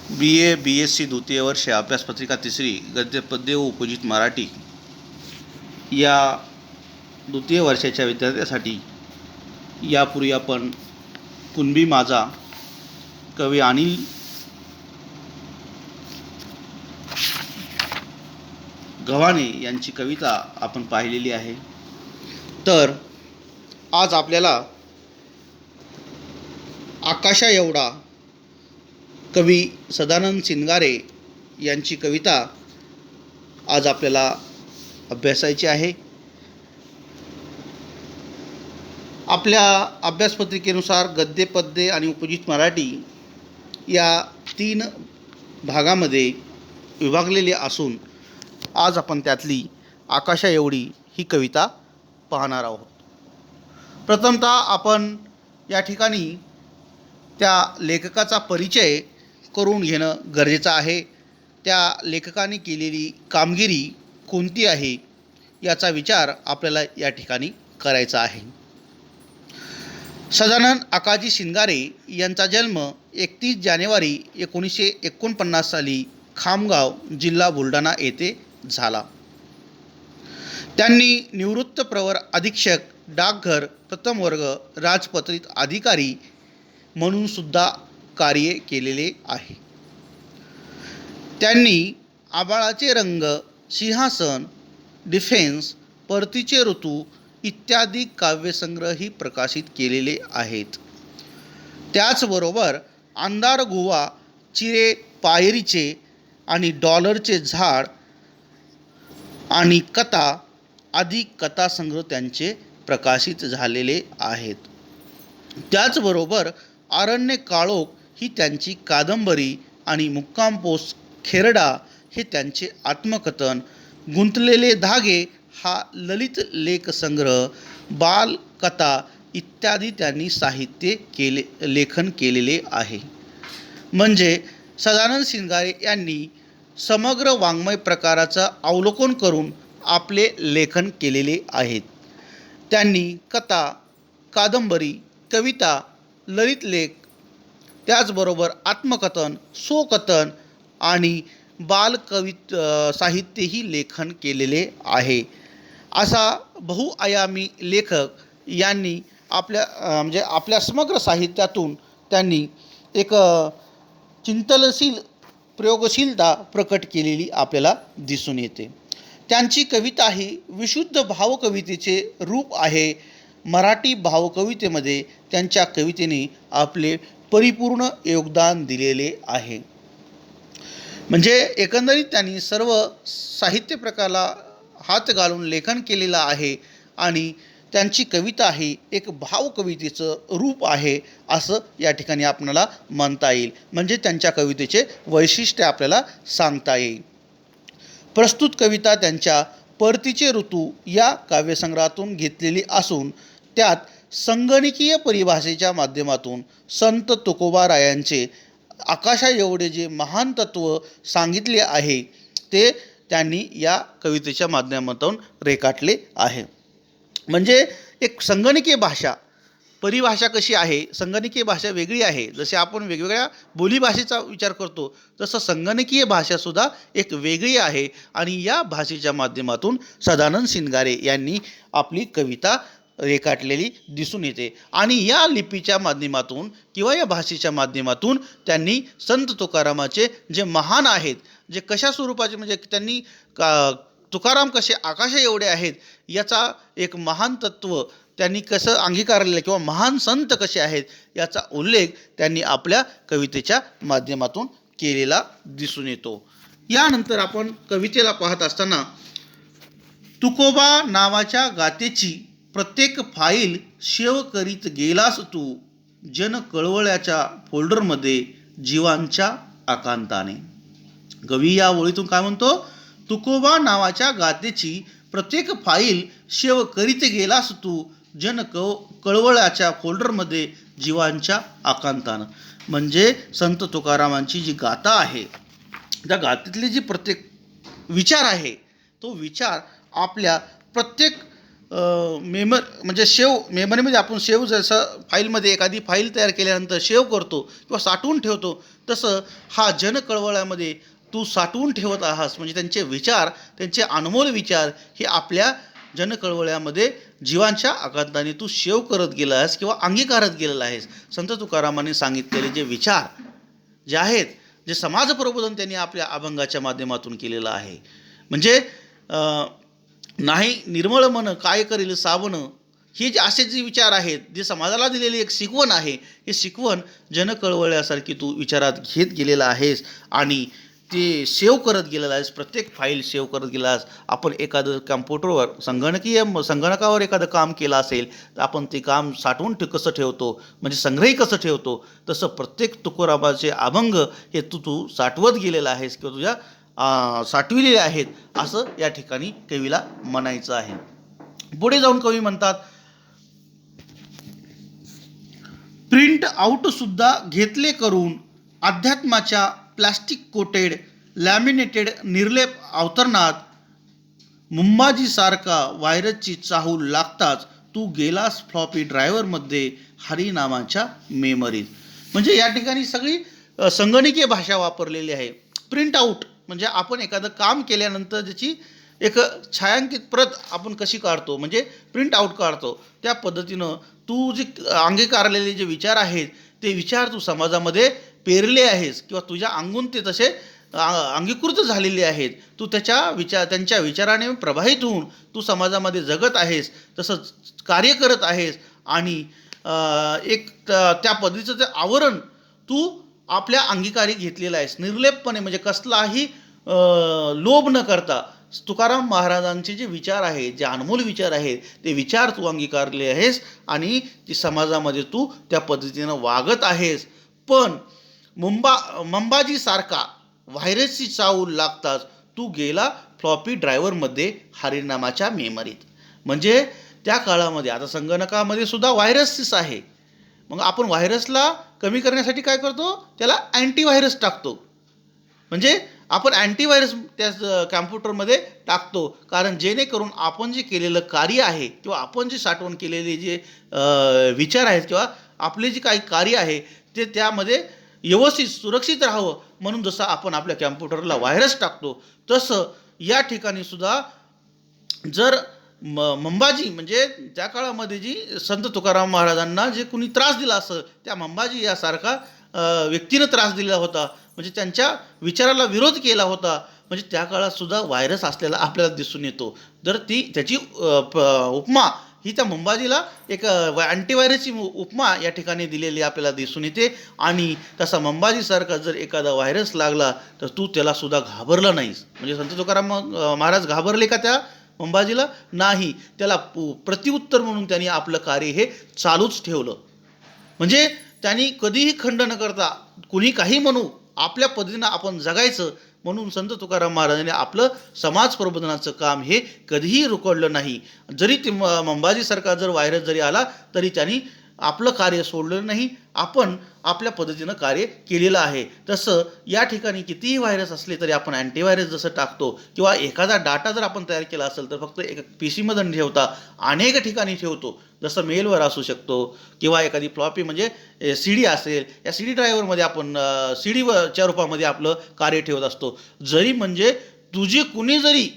BA BSc द्वितीय वर्ष अभ्यासपत्रिका तिसरी गद्य पद्य व उपजित मराठी या द्वितीय वर्षाच्या विद्यार्थ्यांसाठी यापूर्वी आपण कुणबी माझा कवी अनिल गव्हाणे यांची कविता आपण पाहिलेली आहे। तर आज आपल्याला आकाशा एवढा कवी सदानंद सिंगारे यांची कविता आज आपल्याला अभ्यासायची आहे। आपल्या अभ्यासपत्रिकेनुसार गद्य पद्य आणि उपजित मराठी या 3 भागामध्ये विभागलेले असून आज आपण त्यातली आकाशा एवढी ही कविता पाहणार आहोत। प्रथमतः आपण या ठिकाणी त्या लेखकाचा परिचय करून घेणं गरजेचं आहे। त्या लेखकाने केलेली कामगिरी कोणती आहे याचा विचार आपल्याला या ठिकाणी करायचा आहे। सदानंद आकाजी सिंगारे यांचा जन्म 31 जानेवारी 1949 साली खामगाव जिल्हा बुलढाणा येथे झाला। त्यांनी निवृत्त प्रवर अधीक्षक डाकघर प्रथम वर्ग राजपत्रित अधिकारी म्हणून सुद्धा कार्य केलेले आहे। त्यांनी आबाळाचे रंग, सिंहासन, डिफेन्स, परतीचे ऋतू इत्यादी काव्यसंग्रही प्रकाशित केलेले आहेत। त्याचबरोबर अंधार गुहा, चिरे पायरीचे आणि डॉलरचे झाड आणि कथा आदी कथासंग्रह त्यांचे प्रकाशित झालेले आहेत। त्याचबरोबर अरण्य काळोख ही त्यांची कादंबरी आणि मुक्काम पोस्ट खेरडा हे त्यांचे आत्मकथन, गुंतलेले धागे हा ललित लेख संग्रह, बालकथा इत्यादी त्यांनी लेखन केलेले आहे। म्हणजे सदानंद सिंगारे यांनी समग्र वाङ्मय प्रकाराचं अवलोकन करून आपले लेखन केलेले आहेत। त्यांनी कथा, कादंबरी, कविता, ललित लेख, त्याचबरोबर आत्मकथन, स्वकथन आणि साहित्यही लेखन केलेले आहे। असा बहुआयामी लेखक यांनी आपल्या समग्र साहित्यातून त्यांनी एक चिंतनशील प्रयोगशीलता प्रकट केलेली आपल्याला दिसून येते। त्यांची कविता ही विशुद्ध भावकवितेचे रूप आहे। मराठी भावकवितेमध्ये त्यांच्या कवितेने आपले परिपूर्ण योगदान दिलेले आहे। म्हणजे एकंदरीत त्यांनी सर्व साहित्य प्रकाराला हात घालून लेखन केलेलं आहे आणि त्यांची कविता ही एक भावकवितेचं रूप आहे असं या ठिकाणी आपल्याला म्हणता येईल। म्हणजे त्यांच्या कवितेचे वैशिष्ट्य आपल्याला सांगता येईल। प्रस्तुत कविता त्यांच्या परतीचे ऋतू या काव्यसंग्रहातून घेतलेली असून त्यात संगणकीय परिभाषेच्या माध्यमातून संत तुकोबारायांचे आकाशा एवढे जे महान तत्व सांगितले आहे ते त्यांनी या कवितेच्या माध्यमातून रेखाटले आहे। म्हणजे एक संगणकीय भाषा परिभाषा कशी आहे, संगणकीय भाषा वेगळी आहे। जसे आपण वेगवेगळ्या बोलीभाषेचा विचार करतो तसं संगणकीय भाषासुद्धा एक वेगळी आहे आणि या भाषेच्या माध्यमातून सदानंद सिंगारे यांनी आपली कविता रेखाटलेली दिसून येते। आणि या लिपीच्या माध्यमातून किंवा या भाषेच्या माध्यमातून त्यांनी संत तुकारामाचे जे महान आहेत, जे कशा स्वरूपाचे म्हणजे त्यांनी तुकाराम कसे आकाशा एवढे आहेत याचा एक महान तत्व त्यांनी कसं अंगीकारलेलं किंवा महान संत कसे आहेत याचा उल्लेख त्यांनी आपल्या कवितेच्या माध्यमातून केलेला दिसून येतो। यानंतर आपण कवितेला पाहत असताना तुकोबा नावाच्या गातेची प्रत्येक फाईल सेव्ह करीत गेलास तू, जन कळवळ्याच्या फोल्डरमध्ये जीवांच्या आकांताने। कवी या ओळीतून काय म्हणतो, तुकोबा नावाच्या गातेची प्रत्येक फाईल सेव्ह करीत गेलास तू, जन कळवळ्याच्या फोल्डरमध्ये जीवांच्या आकांतानं। म्हणजे संत तुकारामांची जी गाथा आहे त्या गाथेतली जी प्रत्येक विचार आहे तो विचार आपल्या प्रत्येक म्हणजे मेमरीमध्ये आपण जसं फाईलमध्ये एखादी फाईल तयार केल्यानंतर सेव्ह करतो किंवा साठवून ठेवतो, तसं हा जनकळवळ्यामध्ये तू साठवून ठेवत आहास. म्हणजे त्यांचे विचार, त्यांचे अनमोल विचार हे आपल्या जनकळवळ्यामध्ये जीवांच्या आकांताने तू सेव्ह करत गेला आहेस किंवा अंगीकारत गेलेला आहेस. संत तुकारामांनी सांगितलेले जे विचार जे आहेत, जे समाज प्रबोधन त्यांनी आपल्या अभंगाच्या माध्यमातून केलेलं आहे. म्हणजे नाही निर्मळ मन काय करेल सावन, हे जे असे जे विचार आहेत, जे समाजाला दिलेली एक शिकवण आहे, हे शिकवण जनकळवळ्यासारखी तू विचारात घेत गेलेला आहेस आणि ते सेव्ह करत गेलेला आहेस. प्रत्येक फाईल सेव्ह करत गेला आहेस. आपण एखादं कम्प्युटरवर संगणकावर एखादं काम केलं असेल तर आपण ते काम साठवून कसं ठेवतो, म्हणजे संग्रही कसं ठेवतो, तसं प्रत्येक तुकोराबाचे अभंग हे तू साठवत गेलेला आहेस किंवा तुझ्या साठविलेले आहेत, असं या ठिकाणी कवीला म्हणायचं आहे. पुढे जाऊन कवी म्हणतात, प्रिंट आउट सुद्धा घेतले करून अध्यात्माच्या प्लास्टिक कोटेड लॅमिनेटेड निर्लेप अवतरणात मुंबाजी सारखा व्हायरसची चाहूल लागताच तू गेलास फ्लॉपी ड्रायव्हरमध्ये हरिनामाच्या मेमरीत. म्हणजे या ठिकाणी सगळी संगणकीय भाषा वापरलेली आहे. प्रिंट आउट म्हणजे आपण एखादं काम केल्यानंतर ज्याची एक छायांकित प्रत आपण कशी काढतो, म्हणजे प्रिंट आउट काढतो, त्या पद्धतीनं तू जे अंगीकारलेले जे विचार आहेत ते विचार तू समाजामध्ये पेरले आहेस किंवा तुझ्या अंगून ते तसे अंगीकृत झालेले आहेत. तू त्यांच्या विचाराने प्रभावित होऊन तू समाजामध्ये जगत आहेस, तसंच कार्य करत आहेस आणि एक त्या पद्धतीचं ते आवरण तू आपल्या अंगीकारी घेतलेलं आहेस निर्लेपपणे. म्हणजे कसलाही लोभ न करता तुकाराम महाराजांचे जे विचार आहेत, जे अनमोल विचार आहेत, ते विचार तू अंगीकारले आहेस आणि ती समाजामध्ये तू त्या पद्धतीनं वागत आहेस. पण मंबाजी सारखा व्हायरसची चाहूल लागताच तू गेला फ्लॉपी ड्रायव्हरमध्ये हरिनामाच्या मेमरीत. म्हणजे त्या काळामध्ये आता संगणकामध्ये सुद्धा व्हायरसच आहे. मग आपण व्हायरसला कमी करण्यासाठी काय करतो, त्याला अँटीव्हायरस टाकतो. म्हणजे आपण अँटीव्हायरस त्या कॅम्प्युटरमध्ये टाकतो, कारण जेणेकरून आपण जे केलेलं कार्य आहे किंवा आपण जे साठवण केलेले जे विचार आहेत किंवा आपले जे काही कार्य आहे ते त्यामध्ये व्यवस्थित सुरक्षित राहावं. म्हणून जसं आपण आपल्या कॅम्प्युटरला व्हायरस टाकतो, तसं या ठिकाणी सुद्धा जर मंबाजी म्हणजे त्या काळामध्ये जी संत तुकाराम महाराजांना जे कुणी त्रास दिला असं, त्या मंबाजी यासारखा व्यक्तीनं त्रास दिला होता, म्हणजे त्यांच्या विचाराला विरोध केला होता. म्हणजे त्या काळात सुद्धा व्हायरस असलेला आपल्याला दिसून येतो. तर त्याची उपमा ही त्या मंबाजीला एक अँटीव्हायरसची उपमा या ठिकाणी दिलेली आपल्याला दिसून येते. आणि तसा मंबाजीसारखा जर एखादा व्हायरस लागला तर तू त्याला सुद्धा घाबरला नाहीस. म्हणजे संत तुकाराम महाराज घाबरले का त्या मंबाजीला? नाही. त्याला प्रतिउत्तर म्हणून त्यांनी आपलं कार्य हे चालूच ठेवलं. म्हणजे त्यांनी कधीही खंड न करता कुणी काही म्हणू आपल्या पद्धतीनं आपण जगायचं म्हणून संत तुकाराम महाराजांनी आपलं समाज प्रबोधनाचं काम हे कधीही रुखडलं नाही. जरी ते मंबाजीसारखा जर व्हायरस जरी आला तरी त्यांनी आपलं कार्य सोडलं नाही. आपण आपल्या पद्धतीनं कार्य केलेलं आहे. तसं या ठिकाणी कितीही व्हायरस असले तरी आपण अँटीव्हायरस जसं टाकतो किंवा एखादा डाटा जर आपण तयार केला असेल तर फक्त एक PC मध्ये ठेवता अनेक ठिकाणी ठेवतो. जसं मेलवर असू शकतो किंवा एखादी फ्लॉपी म्हणजे CD असेल, या CD ड्रायव्हरमध्ये आपण CDच्या रूपामध्ये आपलं कार्य ठेवत असतो. जरी म्हणजे तुझी कुणी जरी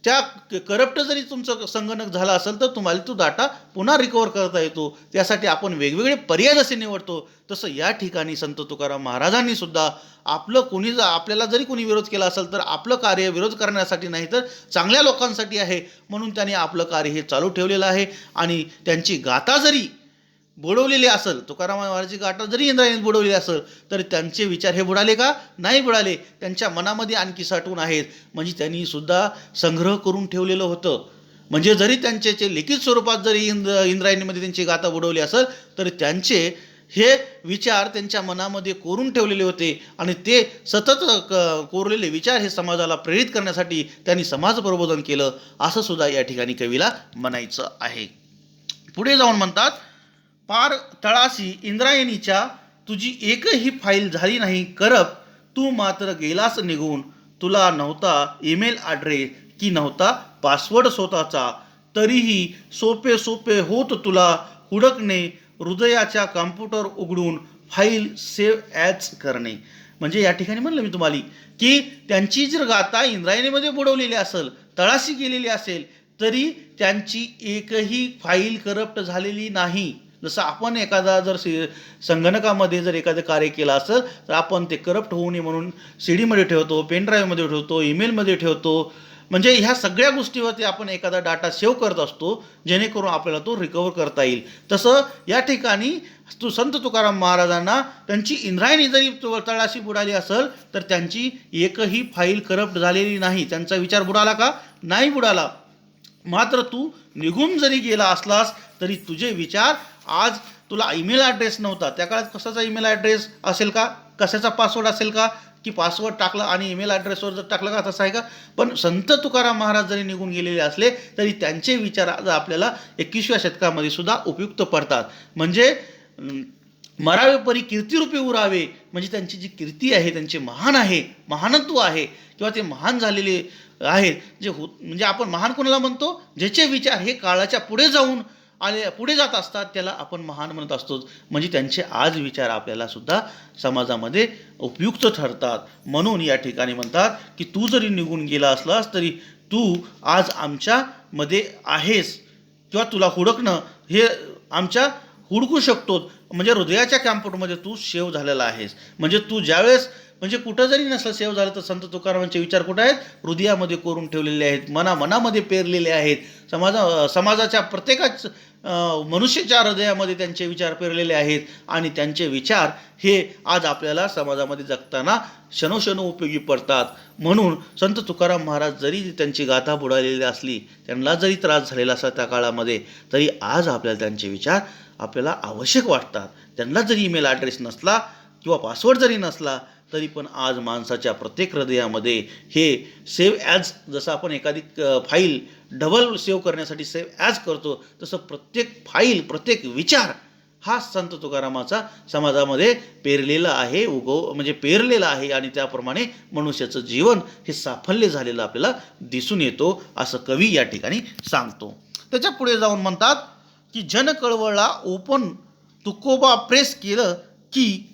त्या करप्ट जरी तुमचं संगणक झाला असेल तर तुम्हाला तो डाटा पुन्हा रिकवर करता येतो. त्यासाठी आपण वेगवेगळे पर्याय जसे निवडतो तसं या ठिकाणी संत तुकाराम महाराजांनी सुद्धा आपल्याला जरी कोणी विरोध केला असेल तर आपलं कार्य विरोध करण्यासाठी नाही तर चांगल्या लोकांसाठी आहे म्हणून त्यांनी आपलं कार्य हे चालू ठेवलेलं आहे. आणि त्यांची गाथा जरी बुडवलेली असेल, तुकाराम महाराजांची गाथा जरी इंद्रायणीत बुडवलेली असेल तर त्यांचे विचार हे बुडाले का? नाही बुडाले. त्यांच्या मनामध्ये आणखी साठवून आहेत. म्हणजे त्यांनी सुद्धा संग्रह करून ठेवलेलं होतं. म्हणजे जरी त्यांचे लिखित स्वरूपात जरी इंद्रायणीमध्ये त्यांची गाथा बुडवली असेल तरी त्यांचे हे विचार त्यांच्या मनामध्ये कोरून ठेवलेले होते आणि ते सतत कोरलेले विचार हे समाजाला प्रेरित करण्यासाठी त्यांनी समाज प्रबोधन केलं, असं सुद्धा या ठिकाणी कवीला म्हणायचं आहे. पुढे जाऊन म्हणतात, पार तळाशी इंद्रायणीच्या तुझी एकही फाईल झाली नाही करप, तू मात्र गेलास निघून. तुला नव्हता ईमेल ॲड्रेस की नव्हता पासवर्ड स्वतःचा, तरीही सोपे सोपे होत तुला हुडकणे, हृदयाच्या कॉम्प्युटर उघडून फाईल सेव्ह ॲज करणे. म्हणजे या ठिकाणी म्हणलं मी तुम्हाला की त्यांची जर गाथा इंद्रायणीमध्ये बुडवलेली असेल, तळाशी गेलेली असेल, तरी त्यांची एकही फाईल करप्ट झालेली नाही. जसं आपण एखादा जर संगणकामध्ये जर एखादं कार्य केलं असेल तर आपण ते करप्ट होऊ नये म्हणून सीडीमध्ये ठेवतो, पेनड्राईव्हमध्ये ठेवतो, ईमेलमध्ये ठेवतो. म्हणजे ह्या सगळ्या गोष्टीवरती आपण एखादा डाटा सेव्ह करत असतो जेणेकरून आपल्याला तो रिकवर करता येईल. तसं या ठिकाणी संत तुकाराम महाराजांना त्यांची इंद्रायणी जरी तळाशी बुडाली असेल तर त्यांची एकही फाईल करप्ट झालेली नाही. त्यांचा विचार बुडाला का? नाही बुडाला. मात्र तू निघून जरी गेला असलास तरी तुझे विचार, आज तुला ईमेल ॲड्रेस नव्हता, त्या काळात कशाचा ईमेल ॲड्रेस असेल का? कशाचा पासवर्ड असेल का? की पासवर्ड टाकला आणि ईमेल ॲड्रेसवर जर टाकलं का? तसं आहे का? पण संत तुकाराम महाराज जरी निघून गेलेले असले तरी त्यांचे विचार आज आपल्याला 21व्या शतकामध्ये सुद्धा उपयुक्त पडतात. म्हणजे मरावे परी कीर्तिरूपी उरावे, म्हणजे त्यांची जी कीर्ती आहे, त्यांचे महान आहे, महानत्व आहे किंवा ते महान झालेले आहेत. म्हणजे आपण महान कोणाला म्हणतो? ज्याचे विचार हे काळाच्या पुढे जात असतात त्याला आपण महान म्हणत असतो. म्हणजे त्यांचे आज विचार आपल्याला सुद्धा समाजामध्ये उपयुक्त ठरतात. म्हणून या ठिकाणी म्हणतात की तू जरी निघून गेला असलास तरी तू आज आमच्यामध्ये आहेस किंवा तुला हुडकणं हे आमच्या हुडकू शकतो. म्हणजे हृदयाच्या कॅम्प्युटरमध्ये तू सेव्ह झालेला आहेस. म्हणजे तू ज्यावेळेस म्हणजे कुठं जरी नसलं सेव्ह झालं तर संत तुकारामांचे विचार कुठं आहेत? हृदयामध्ये कोरून ठेवलेले आहेत, मनामध्ये पेरलेले आहेत. समाजाच्या प्रत्येकाच मनुष्याच्या हृदयामध्ये त्यांचे विचार पेरलेले आहेत आणि त्यांचे विचार हे आज आपल्याला समाजामध्ये जगताना क्षणोक्षण उपयोगी पडतात. म्हणून संत तुकाराम महाराज जरी त्यांची गाथा बुडालेली असली, त्यांना जरी त्रास झालेला असला त्या काळामध्ये, तरी आज आपल्याला त्यांचे विचार आपल्याला आवश्यक वाटतात. त्यांना जरी ईमेल ॲड्रेस नसला किंवा पासवर्ड जरी नसला तरी पण आज माणसाच्या प्रत्येक हृदयामध्ये हे सेव्ह ॲज, जसं आपण एखादी फाईल डबल सेव्ह करण्यासाठी सेव्ह ॲज करतो, तसं प्रत्येक फाईल, प्रत्येक विचार हा संत तुकारामाचा समाजामध्ये पेरलेला आहे, म्हणजे पेरलेला आहे. आणि त्याप्रमाणे मनुष्याचं जीवन हे साफल्य झालेलं आपल्याला दिसून येतो, असं कवी या ठिकाणी सांगतो. त्याच्या पुढे जाऊन म्हणतात की जन कळवळला ओपन तुकोबा प्रेस केलं की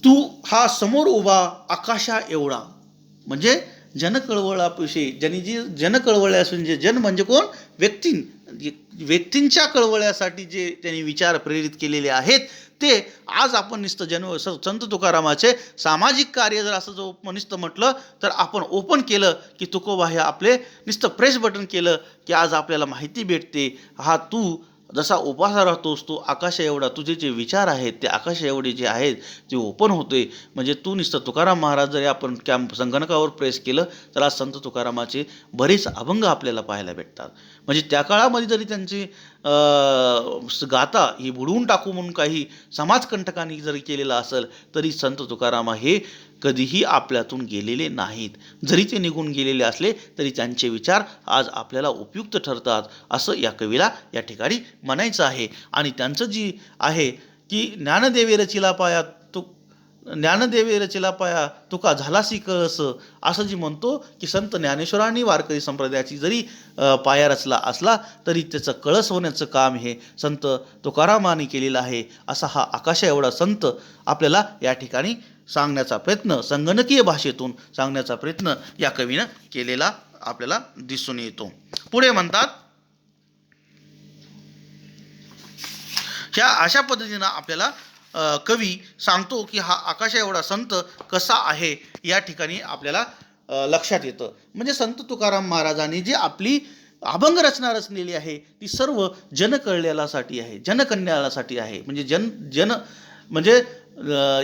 तू हा समोर उभा आकाशा एवढा. म्हणजे जनकळवळाविषयी ज्यांनी जन कळवळे असून, जे जन म्हणजे कोण? व्यक्तींच्या कळवळ्यासाठी जे त्यांनी विचार प्रेरित केलेले आहेत ते आज आपण नुसतं संत तुकारामाचे सामाजिक कार्य जर असं जो नुसतं म्हटलं तर आपण ओपन केलं की तुकोबा हे आपले नुसतं प्रेस बटन केलं की आज आपल्याला माहिती भेटते. हा तू जसा उपासा राहतोस तो आकाशा एवढा, तुझे जे विचार आहेत ते आकाशा एवढे जे आहेत ते ओपन होते. म्हणजे तू नुसतं तुकाराम महाराज जरी आपण संगणकावर प्रेस केलं तर आज संत तुकारामाचे बरेच अभंग आपल्याला पाहायला भेटतात. म्हणजे त्या काळामध्ये जरी त्यांची गाथा ही बुडवून टाकू म्हणून काही समाजकंटकांनी जरी केलेलं असेल तरी संत तुकाराम हे कधीही आपल्यातून गेलेले नाहीत. जरी ते निघून गेलेले असले तरी त्यांचे विचार आज आपल्याला उपयुक्त ठरतात, असं या कवीला या ठिकाणी म्हणायचं आहे. आणि त्यांचं जी आहे की ज्ञानदेवे रचिला पाया तुका झालासी कळस, असं जी म्हणतो की संत ज्ञानेश्वरांनी वारकरी संप्रदायाची जरी पाया रचला असला तरी त्याचं कळस होण्याचं काम हे संत तुकारामांनी केलेलं आहे. असा हा आकाशा एवढा संत आपल्याला या ठिकाणी सांगण्याचा प्रयत्न, संगणकीय भाषेतून सांगण्याचा प्रयत्न या कवीनं केलेला आपल्याला दिसून येतो. पुढे म्हणतात, ह्या अशा पद्धतीनं आपल्याला कवी सांगतो की हा आकाशा एवढा संत कसा आहे या ठिकाणी आपल्याला लक्षात येतं. म्हणजे संत तुकाराम महाराजांनी जी आपली अभंग रचना रचलेली आहे ती सर्व जनकल्याणासाठी आहे, जनकल्याणासाठी आहे. म्हणजे म्हणजे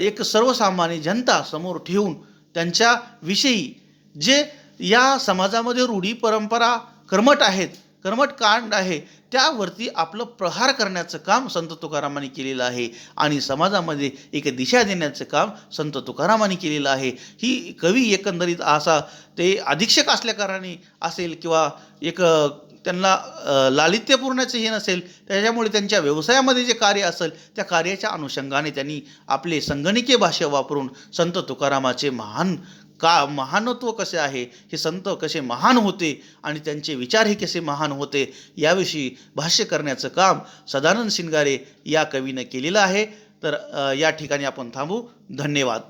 एक सर्वसामान्य जनता समोर ठेवून त्यांच्याविषयी जे या समाजामध्ये रूढी परंपरा कर्मठ कांड आहे त्यावरती आपलं प्रहार करण्याचं काम संत तुकारामांनी केलेलं आहे आणि समाजामध्ये एक दिशा देण्याचं काम संत तुकारामांनी केलेलं आहे. ही कवी एकंदरीत असा ते अधीक्षक असल्याकारणाने असेल किंवा एक त्यांना लालित्यपूर्णचं हे नसेल, त्याच्यामुळे त्यांच्या व्यवसायामध्ये जे कार्य असेल त्या कार्याच्या अनुषंगाने त्यांनी आपले संगणकीय भाषा वापरून संत तुकारामाचे महान का महानत्व कसे आहे, हे संत कसे महान होते आणि त्यांचे विचार हे कसे महान होते, याविषयी भाष्य करण्याचं काम सदानंद शिंगारे या कवीनं केलेलं आहे. तर या ठिकाणी आपण थांबू. धन्यवाद.